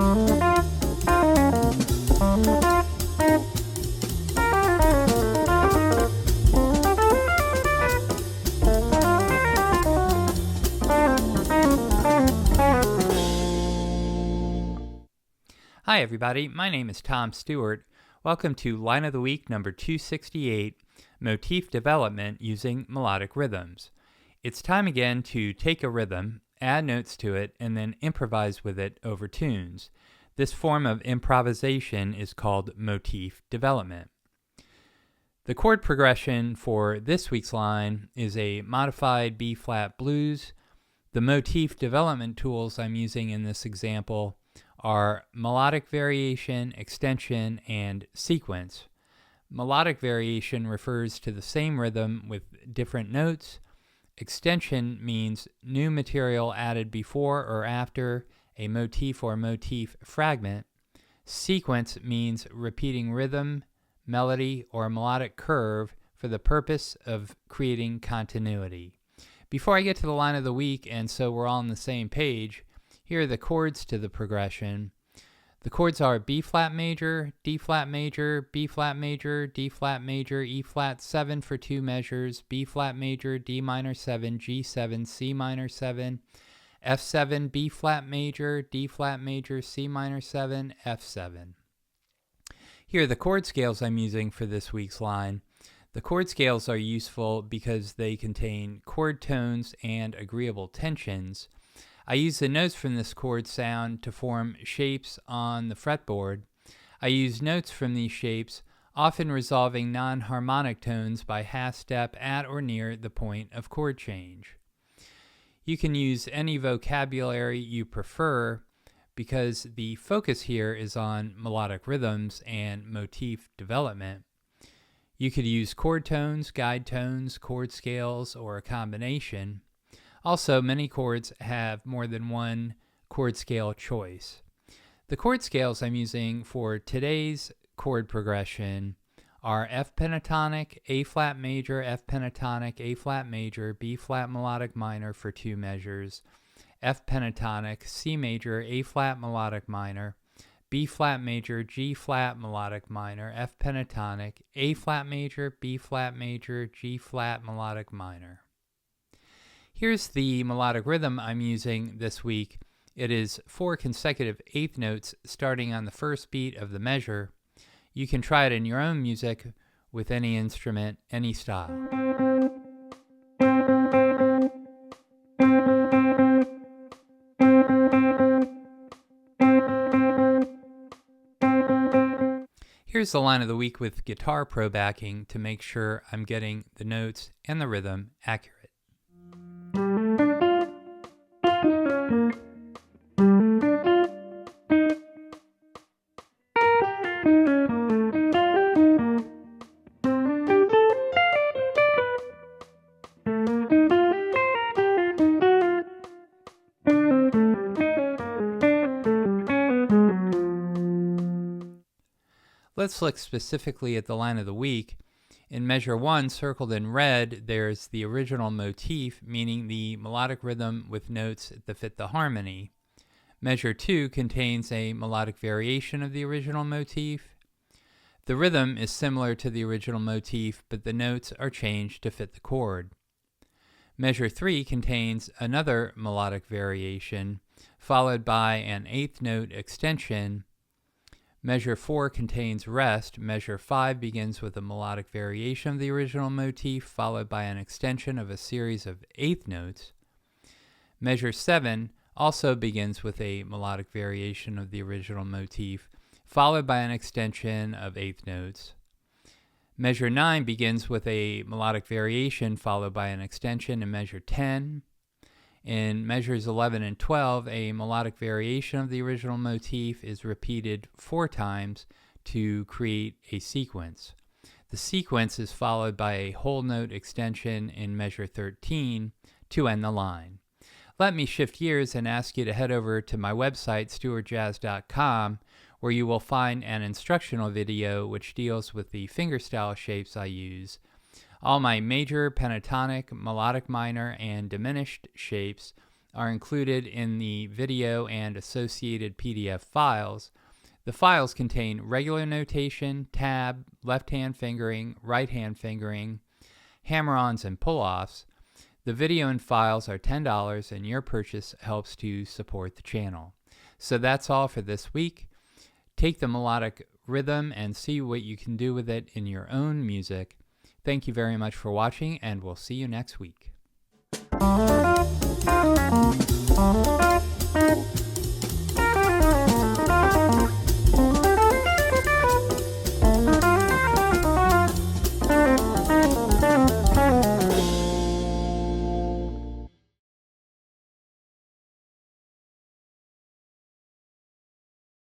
Hi everybody, my name is Tom Stewart. Welcome to Line of the Week number 268, Motif Development Using Melodic Rhythms. It's time again to take a rhythm, add notes to it, and then improvise with it over tunes. This form of improvisation is called motif development. The chord progression for this week's line is a modified B-flat blues. The motif development tools I'm using in this example are melodic variation, extension, and sequence. Melodic variation refers to the same rhythm with different notes. Extension means new material added before or after a motif or motif fragment. Sequence means repeating rhythm, melody, or melodic curve for the purpose of creating continuity. Before I get to the line of the week, and so we're all on the same page, here are the chords to the progression. The chords are B-flat major, D-flat major, B-flat major, D-flat major, E-flat 7 for 2 measures, B-flat major, D minor 7, G7, C minor 7, F7, B-flat major, D-flat major, C minor 7, F7. Here are the chord scales I'm using for this week's line. The chord scales are useful because they contain chord tones and agreeable tensions. I use the notes from this chord sound to form shapes on the fretboard. I use notes from these shapes, often resolving non-harmonic tones by half step at or near the point of chord change. You can use any vocabulary you prefer because the focus here is on melodic rhythms and motif development. You could use chord tones, guide tones, chord scales, or a combination. Also, many chords have more than one chord scale choice. The chord scales I'm using for today's chord progression are F pentatonic, A flat major, F pentatonic, A flat major, B flat melodic minor for 2 measures, F pentatonic, C major, A flat melodic minor, B flat major, G flat melodic minor, F pentatonic, A flat major, B flat major, G flat melodic minor. Here's the melodic rhythm I'm using this week. It is 4 consecutive eighth notes starting on the first beat of the measure. You can try it in your own music with any instrument, any style. Here's the line of the week with guitar pro backing to make sure I'm getting the notes and the rhythm accurate. Let's look specifically at the line of the week. In measure 1, circled in red, there's the original motif, meaning the melodic rhythm with notes that fit the harmony. Measure 2 contains a melodic variation of the original motif. The rhythm is similar to the original motif, but the notes are changed to fit the chord. Measure 3 contains another melodic variation, followed by an eighth note extension. Measure 4 contains rest. Measure 5 begins with a melodic variation of the original motif, followed by an extension of a series of eighth notes. Measure 7 also begins with a melodic variation of the original motif, followed by an extension of eighth notes. Measure 9 begins with a melodic variation, followed by an extension in measure 10. In measures 11 and 12, a melodic variation of the original motif is repeated 4 times to create a sequence. The sequence is followed by a whole note extension in measure 13 to end the line. Let me shift gears and ask you to head over to my website, stewartjazz.com, where you will find an instructional video which deals with the fingerstyle shapes I use. All my major, pentatonic, melodic minor, and diminished shapes are included in the video and associated PDF files. The files contain regular notation, tab, left-hand fingering, right-hand fingering, hammer-ons, and pull-offs. The video and files are $10, and your purchase helps to support the channel. So that's all for this week. Take the melodic rhythm and see what you can do with it in your own music. Thank you very much for watching, and we'll see you next week.